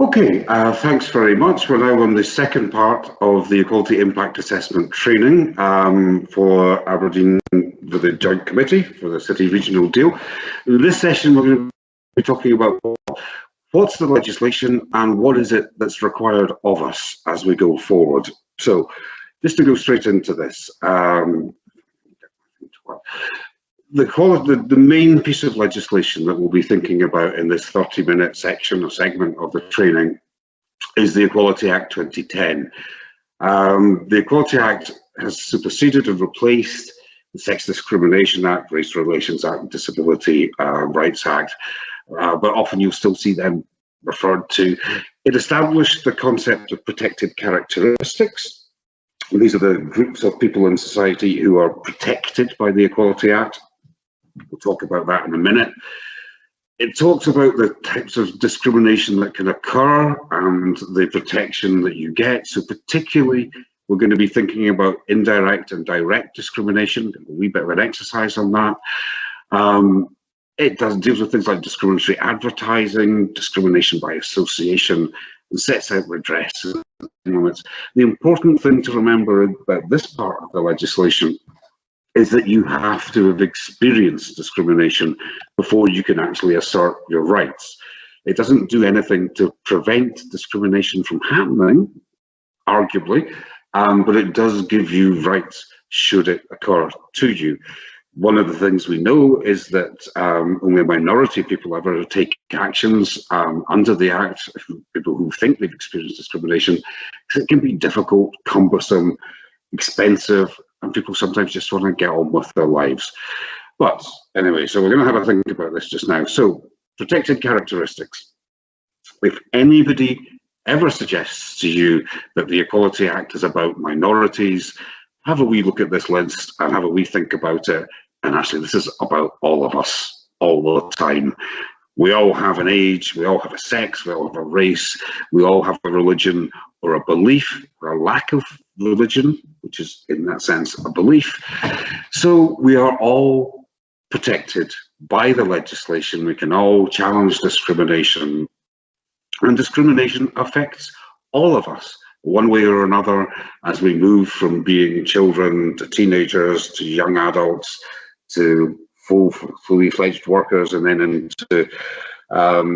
Okay, thanks very much. We're now on the second part of the Equality Impact Assessment training for Aberdeen with the Joint Committee for the City Regional Deal. In this session, we're going to be talking about what's the legislation and what is it that's required of us as we go forward. So, just to go straight into this, the main piece of legislation that we'll be thinking about in this 30-minute section or segment of the training is the Equality Act 2010. The Equality Act has superseded and replaced the Sex Discrimination Act, Race Relations Act, and Disability Rights Act, but often you'll still see them referred to. It established the concept of protected characteristics. These are the groups of people in society who are protected by the Equality Act. We'll talk about that in a minute. It talks about the types of discrimination that can occur and the protection that you get. So particularly, we're going to be thinking about indirect and direct discrimination, a wee bit of an exercise on that. It deals with things like discriminatory advertising, discrimination by association, and sets out redress. The important thing to remember about this part of the legislation is that you have to have experienced discrimination before you can actually assert your rights. It doesn't do anything to prevent discrimination from happening, arguably, but it does give you rights should it occur to you. One of the things we know is that only a minority of people ever take actions under the Act, people who think they've experienced discrimination, because it can be difficult, cumbersome, expensive, and people sometimes just want to get on with their lives. But anyway, so we're going to have a think about this just now. So, protected characteristics. If anybody ever suggests to you that the Equality Act is about minorities, have a wee look at this list and have a wee think about it. And actually, this is about all of us, all the time. We all have an age, we all have a sex, we all have a race, we all have a religion or a belief or a lack of religion, which is in that sense a belief. So we are all protected by the legislation. We can all challenge discrimination, and discrimination affects all of us one way or another as we move from being children to teenagers to young adults to fully fledged workers, and then into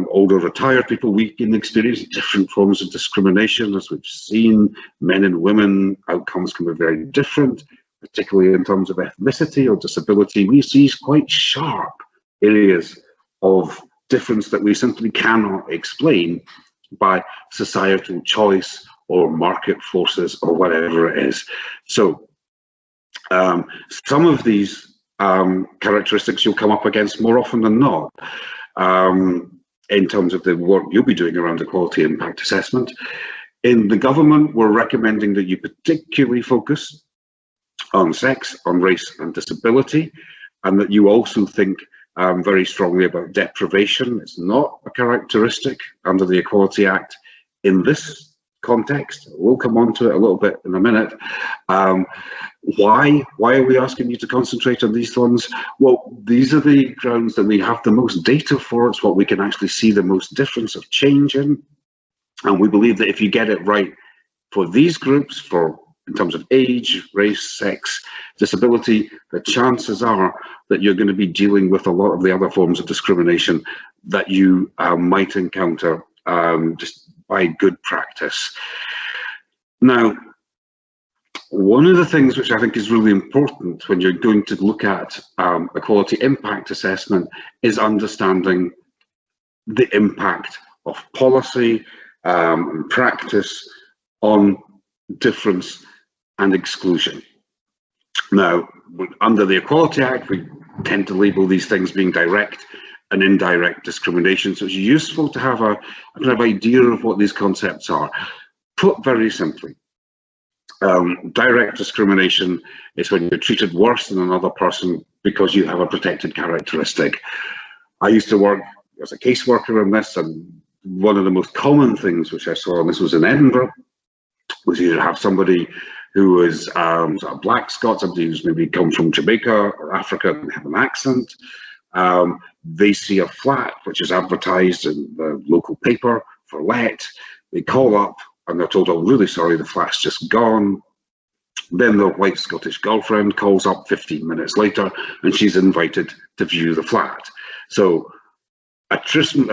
older retired people. We can experience different forms of discrimination. As we've seen, men and women outcomes can be very different, particularly in terms of ethnicity or disability. We see quite sharp areas of difference that we simply cannot explain by societal choice or market forces or whatever it is. So some of these characteristics you'll come up against more often than not in terms of the work you'll be doing around equality impact assessment. In the government, we're recommending that you particularly focus on sex, on race and disability, and that you also think very strongly about deprivation. It's not a characteristic under the Equality Act in this context. We'll come on to it a little bit in a minute. Why are we asking you to concentrate on these ones? Well, these are the grounds that we have the most data for. It's what we can actually see the most difference of change in. And we believe that if you get it right for these groups, in terms of age, race, sex, disability, the chances are that you're going to be dealing with a lot of the other forms of discrimination that you might encounter just by good practice. Now, one of the things which I think is really important when you're going to look at equality impact assessment is understanding the impact of policy and practice on difference and exclusion. Now, under the Equality Act, we tend to label these things being direct and indirect discrimination. So it's useful to have a kind of idea of what these concepts are. Put very simply, direct discrimination is when you're treated worse than another person because you have a protected characteristic. I used to work as a caseworker on this, and one of the most common things which I saw, and this was in Edinburgh, was you have somebody who is sort of black Scots, somebody who's maybe come from Jamaica or Africa and have an accent. They see a flat which is advertised in the local paper for let. They call up and they're told, oh, really sorry, the flat's just gone. Then the white Scottish girlfriend calls up 15 minutes later and she's invited to view the flat. So a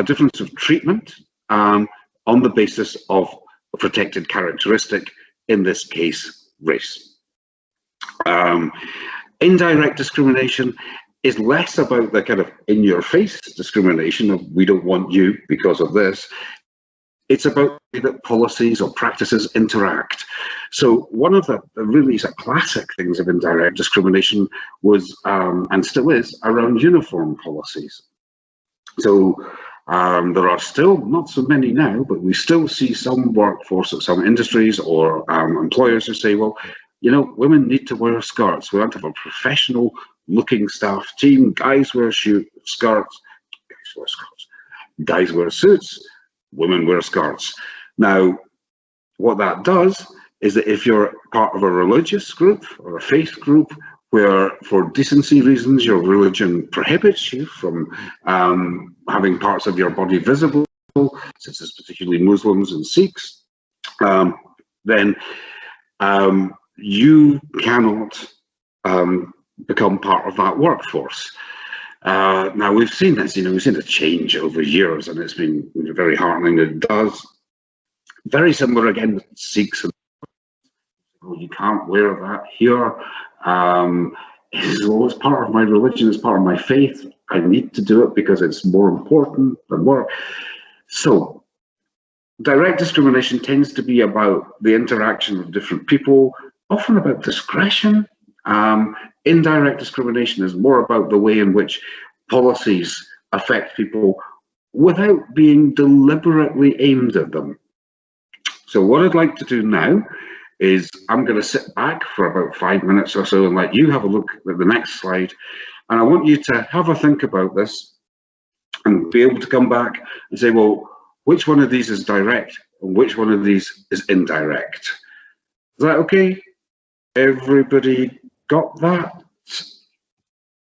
difference of treatment on the basis of a protected characteristic, in this case, race. Indirect discrimination is less about the kind of in-your-face discrimination of we don't want you because of this. It's about the way that policies or practices interact. So one of the really classic things of indirect discrimination was, and still is, around uniform policies. So there are still not so many now, but we still see some workforce at some industries or employers who say, well, you know, women need to wear skirts. We want to have a professional looking staff team. Guys wear skirts, guys wear suits, women wear skirts. Now, what that does is that if you're part of a religious group or a faith group where for decency reasons your religion prohibits you from having parts of your body visible, such as particularly Muslims and Sikhs, then you cannot become part of that workforce. Now we've seen this, we've seen a change over years, and it's been very heartening. It does very similar again with Sikhs. Well, you can't wear that here. It's part of my religion, it's part of my faith. I need to do it because it's more important than work. So direct discrimination tends to be about the interaction of different people, often about discretion. Indirect discrimination is more about the way in which policies affect people without being deliberately aimed at them. So what I'd like to do now is I'm going to sit back for about 5 minutes or so and let you have a look at the next slide. And I want you to have a think about this and be able to come back and say, well, which one of these is direct and which one of these is indirect? Is that okay? Everybody got that?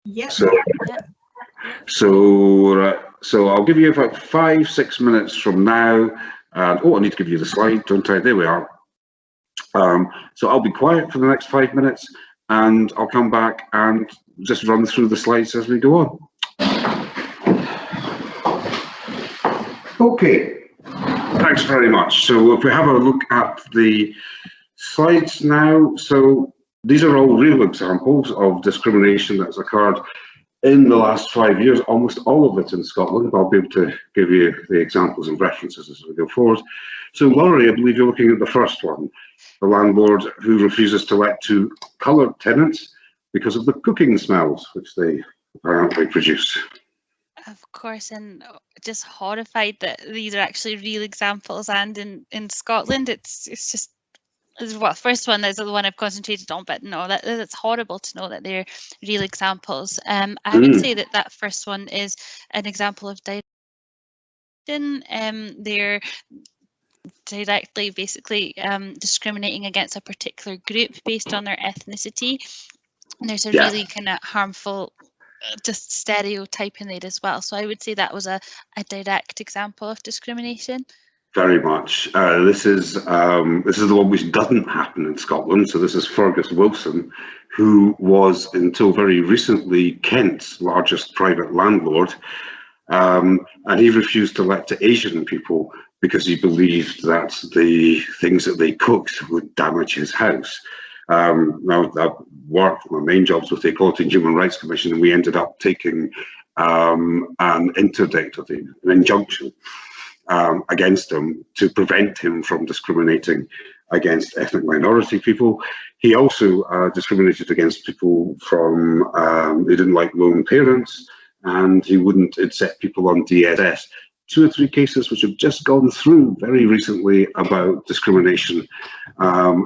Yeah. So I'll give you about 5-6 minutes from now. Oh, I need to give you the slide, don't I? There we are. So I'll be quiet for the next 5 minutes and I'll come back and just run through the slides as we go on. Okay, thanks very much. So if we have a look at the slides now, so these are all real examples of discrimination that's occurred in the last 5 years, almost all of it in Scotland. I'll be able to give you the examples and references as we go forward. So Laurie, I believe you're looking at the first one, the landlord who refuses to let to coloured tenants because of the cooking smells which they apparently produce. Of course, and just horrified that these are actually real examples, and in Scotland it's just, well, first one is the one I've concentrated on, but no, that's horrible to know that they're real examples. I would say that first one is an example of discrimination. They're directly basically discriminating against a particular group based on their ethnicity, and there's a really kind of harmful just stereotyping there as well. So I would say that was a direct example of discrimination. Very much. This is the one which doesn't happen in Scotland. So this is Fergus Wilson, who was until very recently Kent's largest private landlord, and he refused to let to Asian people because he believed that the things that they cooked would damage his house. Now, I've worked, my main jobs with the Equality and Human Rights Commission, and we ended up taking an interdict, an injunction against him to prevent him from discriminating against ethnic minority people. He also discriminated against people from, he didn't like lone parents, and he wouldn't accept people on DSS. 2 or 3 cases which have just gone through very recently about discrimination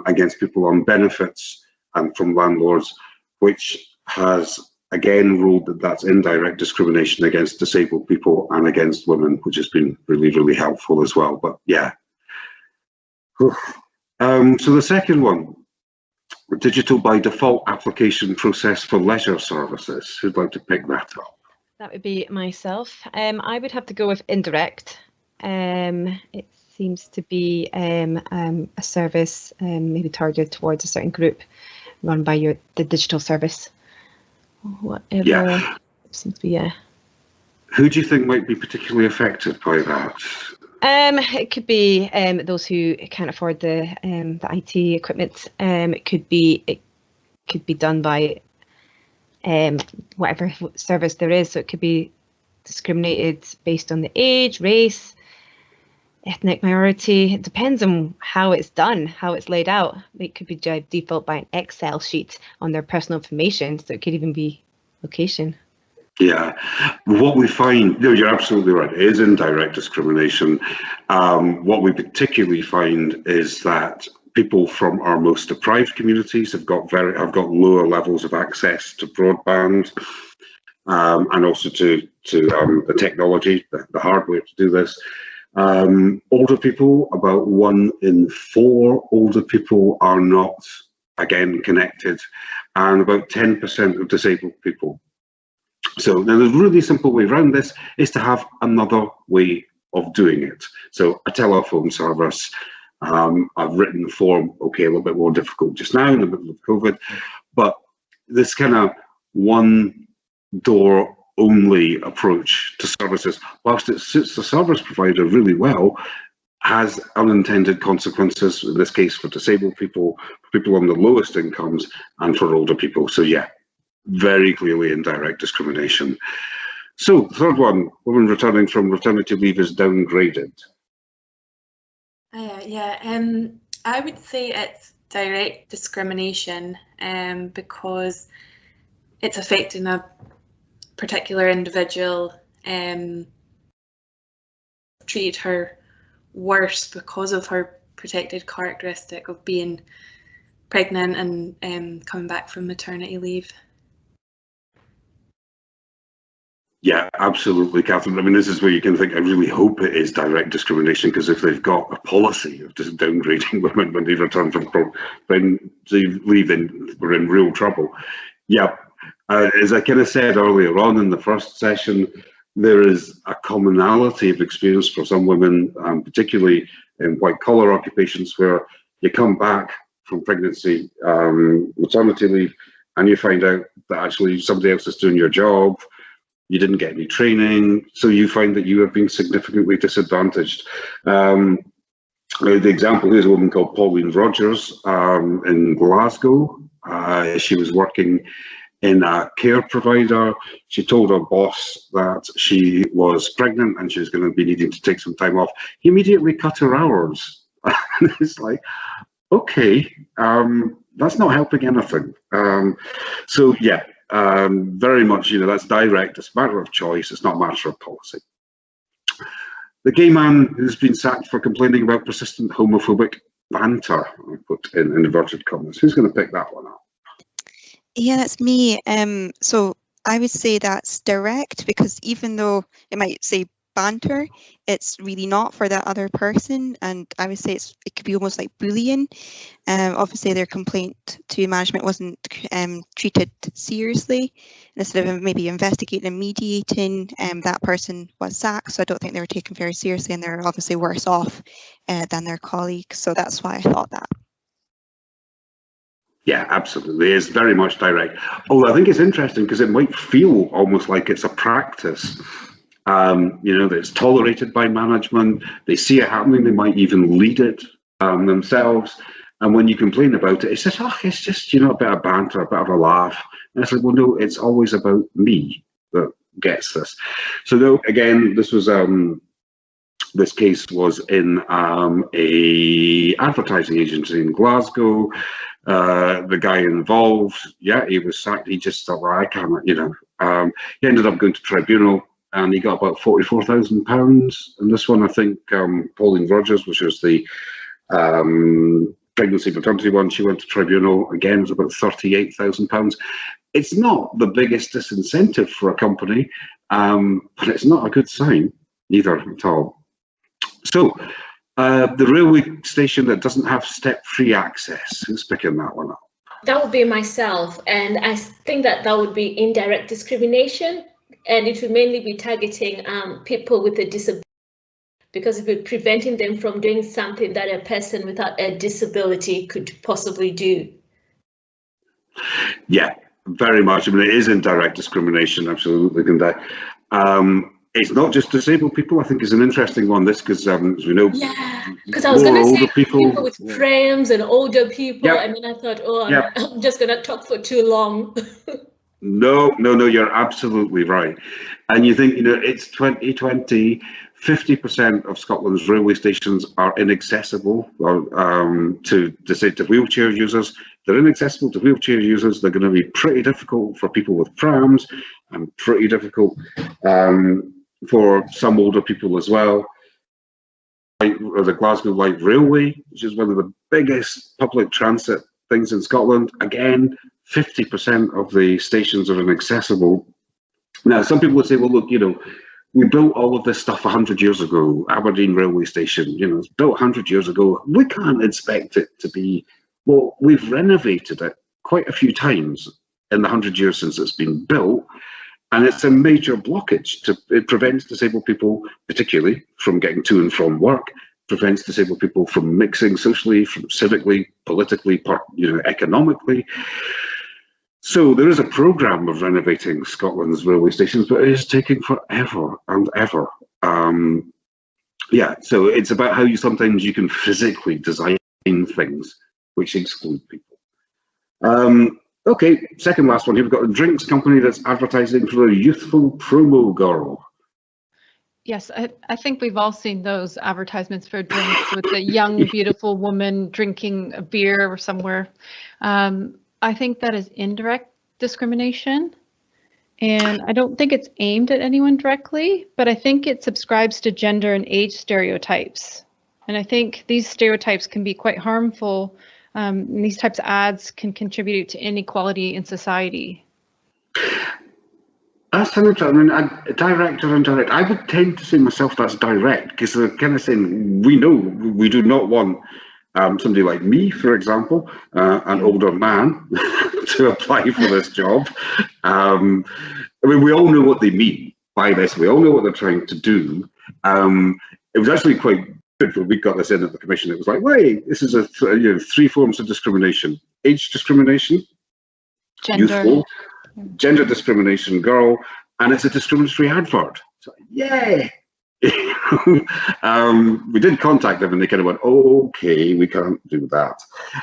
against people on benefits and from landlords, which has again ruled that that's indirect discrimination against disabled people and against women, which has been really, really helpful as well. But yeah. So the second one, digital by default application process for leisure services. Who'd like to pick that up? That would be myself. I would have to go with indirect. It seems to be a service maybe targeted towards a certain group, run by the digital service. Whatever. Yeah. Seems to be, yeah. Who do you think might be particularly affected by that? It could be those who can't afford the IT equipment. It could be done by whatever service there is. So it could be discriminated based on the age, race, ethnic minority. It depends on how it's done, how it's laid out. It could be default by an Excel sheet on their personal information. So it could even be location. Yeah, what we find, no, you're absolutely right, it is indirect discrimination. What we particularly find is that people from our most deprived communities have got lower levels of access to broadband, and also to the technology, the hardware to do this. Older people, about 1 in 4 older people are not, again, connected, and about 10% of disabled people. So now the really simple way around this is to have another way of doing it. So a telephone service. I've written the form, okay, a little bit more difficult just now in the middle of COVID, but this kind of one door only approach to services, whilst it suits the service provider really well, has unintended consequences, in this case for disabled people, for people on the lowest incomes, and for older people. So yeah, very clearly indirect discrimination. So, third one, women returning from maternity leave is downgraded. I would say it's direct discrimination because it's affecting a particular individual, treated her worse because of her protected characteristic of being pregnant and coming back from maternity leave. Yeah, absolutely, Catherine. I mean, this is where you can think, I really hope it is direct discrimination, because if they've got a policy of just downgrading women when they return from leave, then we're in real trouble. Yeah, as I kind of said earlier on in the first session, there is a commonality of experience for some women, particularly in white-collar occupations, where you come back from pregnancy, maternity leave, and you find out that actually somebody else is doing your job. You didn't get any training, so you find that you have been significantly disadvantaged. The example here is a woman called Pauline Rogers in Glasgow. She was working in a care provider. She told her boss that she was pregnant and she was going to be needing to take some time off. He immediately cut her hours. It's like, okay, that's not helping anything. So yeah. Very much, that's direct. It's a matter of choice. It's not a matter of policy. The gay man who's been sacked for complaining about persistent homophobic banter, I put in inverted commas. Who's going to pick that one up? Yeah, that's me. So I would say that's direct, because even though it might say banter, it's really not for that other person, and I would say it could be almost like bullying. Obviously their complaint to management wasn't treated seriously. Instead of maybe investigating and mediating, that person was sacked, so I don't think they were taken very seriously, and they're obviously worse off than their colleagues, so that's why I thought that. Yeah, absolutely. It's very much direct. Although I think it's interesting because it might feel almost like it's a practice. That it's tolerated by management. They see it happening. They might even lead it themselves. And when you complain about it, it says, "Oh, it's just a bit of banter, a bit of a laugh." And it's like, well, no, it's always about me that gets this. So though, again, this was this case was in a advertising agency in Glasgow. The guy involved, yeah, he was sacked. He just thought, well, I can't, he ended up going to tribunal. And he got about £44,000. And this one, I think, Pauline Rogers, which was the pregnancy maternity one, she went to tribunal. Again, it was about £38,000. It's not the biggest disincentive for a company, but it's not a good sign either at all. So, the railway station that doesn't have step-free access, who's picking that one up? That would be myself, and I think that would be indirect discrimination. And it will mainly be targeting people with a disability, because we're preventing them from doing something that a person without a disability could possibly do. Yeah, very much. I mean, it is indirect discrimination, absolutely, Gunda. It's not just disabled people. I think is an interesting one. This because as we know, yeah, because I was going to say people with frames and older people, and then I thought, oh, I'm just going to talk for too long. No, you're absolutely right. And you think, you know, it's 2020. 50% of Scotland's railway stations are inaccessible to wheelchair users. They're inaccessible to wheelchair users. They're going to be pretty difficult for people with prams and pretty difficult for some older people as well. The Glasgow Light Railway, which is one of the biggest public transit things in Scotland, again, 50% of the stations are inaccessible. Now, some people would say, well, look, you know, we built all of this stuff 100 years ago. Aberdeen railway station, you know, it's built 100 years ago. We can't expect it to be, well, we've renovated it quite a few times in the 100 years since it's been built. And it's a major blockage. It prevents disabled people, particularly, from getting to and from work, prevents disabled people from mixing socially, from civically, politically, economically. So there is a programme of renovating Scotland's railway stations, but it is taking forever and ever. Yeah, so it's about how you can physically design things which exclude people. Okay, second last one here. We've got a drinks company that's advertising for a youthful promo girl. Yes, I think we've all seen those advertisements for drinks with a young, beautiful woman drinking a beer somewhere. I think that is indirect discrimination, and I don't think it's aimed at anyone directly, but I think it subscribes to gender and age stereotypes. And I think these stereotypes can be quite harmful. And these types of ads can contribute to inequality in society. That's interesting. I mean, direct or indirect. I would tend to say myself that's direct, because they're kind of saying we know we do not want somebody like me, for example, an older man, to apply for this job. I mean, we all know what they mean by this. We all know what they're trying to do. It was actually quite good when we got this in at the commission. It was like, wait, this is three forms of discrimination: age discrimination, youthful, gender discrimination, girl, and it's a discriminatory advert. So, yay! We did contact them and they kind of went, oh, okay, we can't do that.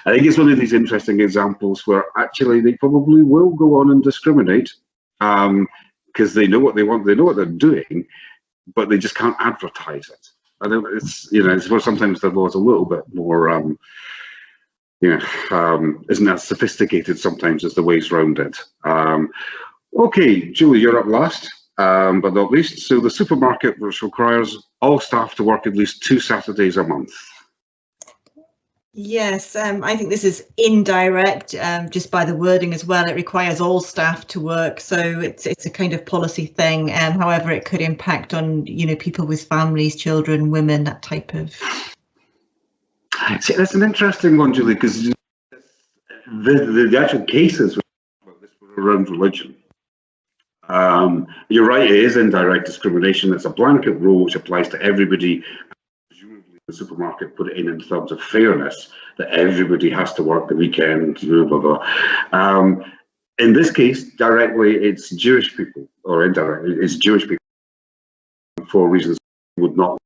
I think it's one of these interesting examples where actually they probably will go on and discriminate because they know what they want, they know what they're doing, but they just can't advertise it. I know it's, it's where sometimes the law is a little bit more, isn't as sophisticated sometimes as the ways around it. Okay, Julie, you're up last. But not least, so the supermarket, which requires all staff to work at least 2 Saturdays a month. Yes, I think this is indirect, just by the wording as well. It requires all staff to work, so it's a kind of policy thing. However, it could impact on people with families, children, women, that type of. See, that's an interesting one, Julie, because the actual cases were around religion. You're right, it is indirect discrimination. It's a blanket rule which applies to everybody. Presumably the supermarket put it in terms of fairness, that everybody has to work the weekend, blah, blah, blah. In this case, directly, it's Jewish people, or indirectly, it's Jewish people for reasons would not.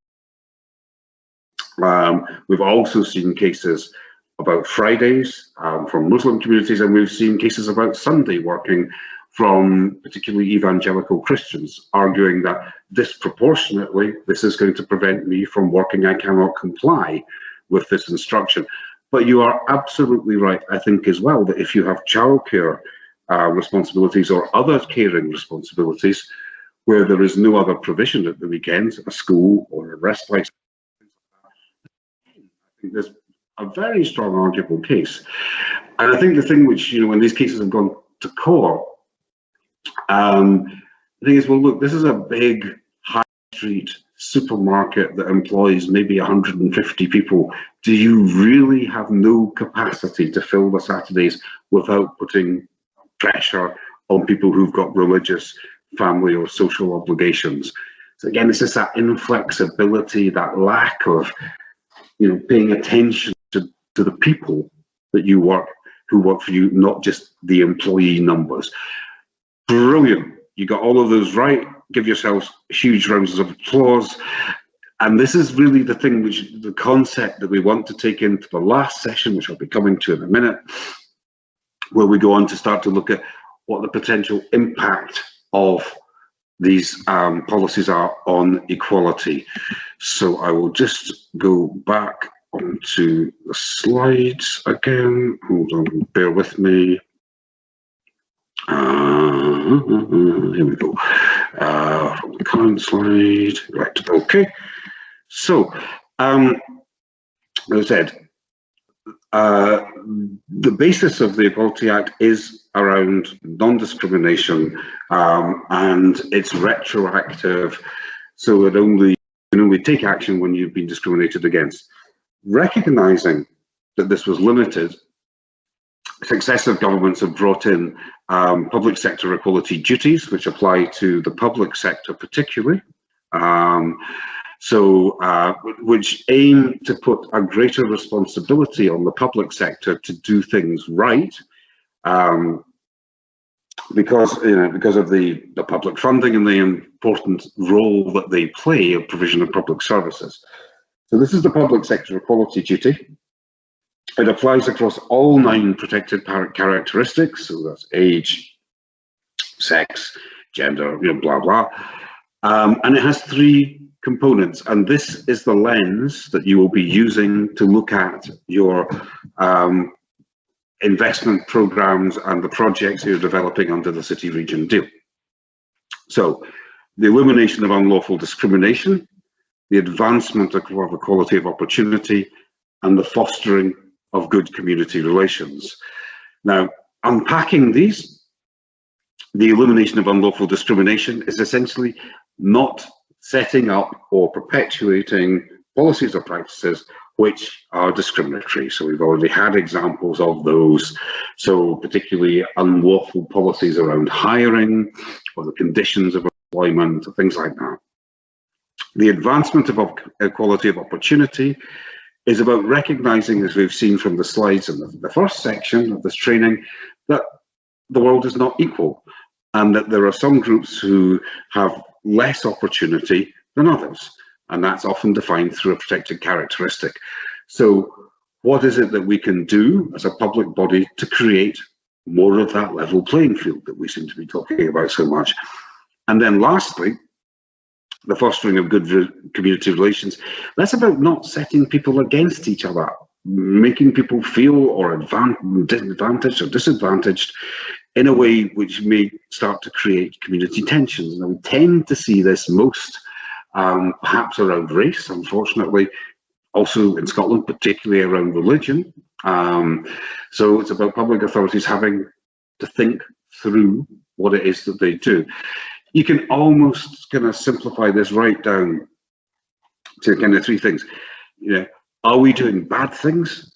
We've also seen cases about Fridays from Muslim communities, and we've seen cases about Sunday working from particularly evangelical Christians, arguing that disproportionately this is going to prevent me from working. I cannot comply with this instruction. But you are absolutely right, I think, as well, that if you have childcare responsibilities or other caring responsibilities where there is no other provision at the weekends, a school or a respite, I think there's a very strong arguable case. And I think the thing which, when these cases have gone to court, the thing is, well, look, this is a big high street supermarket that employs maybe 150 people. Do you really have no capacity to fill the Saturdays without putting pressure on people who've got religious, family or social obligations? So again, it's just that inflexibility, that lack of, paying attention to the people that who work for you, not just the employee numbers. Brilliant. You got all of those right. Give yourselves huge rounds of applause. And this is really the thing, the concept that we want to take into the last session, which I'll be coming to in a minute, where we go on to start to look at what the potential impact of these policies are on equality. So I will just go back onto the slides again. Hold on, bear with me. Here we go. From the current slide, right, okay. So, as I said, the basis of the Equality Act is around non-discrimination, and it's retroactive, so it only can only take action when you've been discriminated against. Recognising that this was limited, successive governments have brought in public sector equality duties, which apply to the public sector particularly, which aim to put a greater responsibility on the public sector to do things right, because of the public funding and the important role that they play in provision of public services. So this is the public sector equality duty. It applies across all 9 protected characteristics, so that's age, sex, gender, blah, blah. And it has 3 components, and this is the lens that you will be using to look at your investment programs and the projects you're developing under the city region deal. So the elimination of unlawful discrimination, the advancement of equality of opportunity, and the fostering of good community relations. Now, unpacking these, the elimination of unlawful discrimination is essentially not setting up or perpetuating policies or practices which are discriminatory. So we've already had examples of those. So particularly unlawful policies around hiring or the conditions of employment, things like that. The advancement of equality of opportunity is about recognizing, as we've seen from the slides in the first section of this training, that the world is not equal and that there are some groups who have less opportunity than others. And that's often defined through a protected characteristic. So what is it that we can do as a public body to create more of that level playing field that we seem to be talking about so much? And then lastly, the fostering of good community relations. That's about not setting people against each other, making people feel or disadvantaged or disadvantaged in a way which may start to create community tensions. And we tend to see this most perhaps around race, unfortunately, also in Scotland, particularly around religion. So it's about public authorities having to think through what it is that they do. You can almost kind of simplify this right down to kind of 3 things. Are we doing bad things?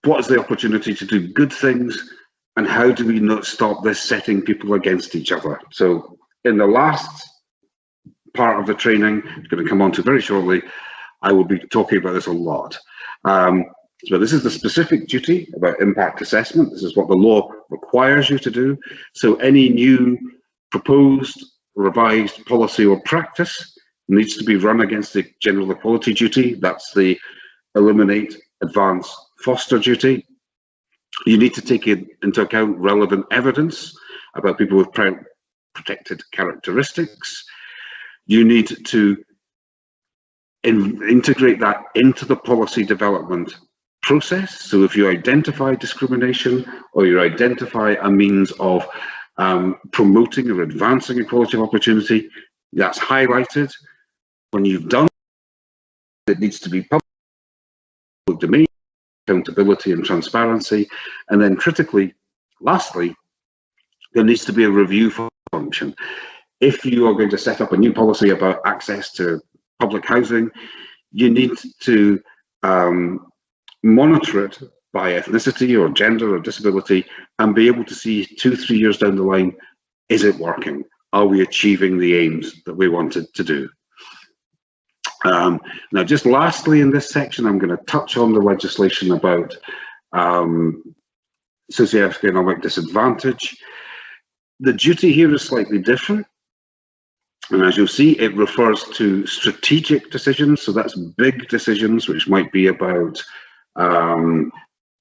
What is the opportunity to do good things? And how do we not stop this setting people against each other? So in the last part of the training, it's going to come on to very shortly, I will be talking about this a lot. So this is the specific duty about impact assessment. This is what the law requires you to do. So any new proposed, revised policy or practice needs to be run against the general equality duty. That's the eliminate, advance, foster duty. You need to take into account relevant evidence about people with protected characteristics. You need to integrate that into the policy development process. So if you identify discrimination or you identify a means of promoting or advancing equality of opportunity, that's highlighted. When you've done it, needs to be public domain, accountability and transparency. And then critically, lastly, there needs to be a review function. If you are going to set up a new policy about access to public housing, you need to monitor it by ethnicity or gender or disability and be able to see 2-3 years down the line, is it working? Are we achieving the aims that we wanted to do? Now, just lastly in this section, I'm going to touch on the legislation about socioeconomic disadvantage. The duty here is slightly different. And as you'll see, it refers to strategic decisions. So that's big decisions, which might be about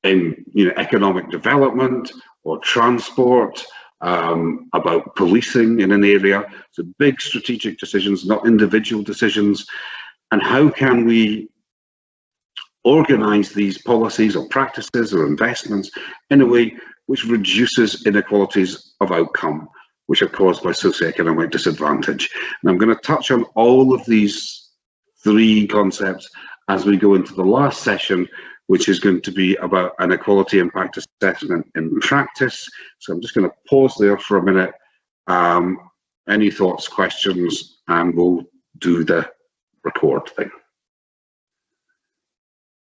economic development or transport, about policing in an area. So big strategic decisions, not individual decisions. And how can we organise these policies or practices or investments in a way which reduces inequalities of outcome, which are caused by socioeconomic disadvantage. And I'm going to touch on all of these three concepts as we go into the last session, which is going to be about inequality impact assessment in practice. So I'm just going to pause there for a minute. Any thoughts, questions, and we'll do the record thing.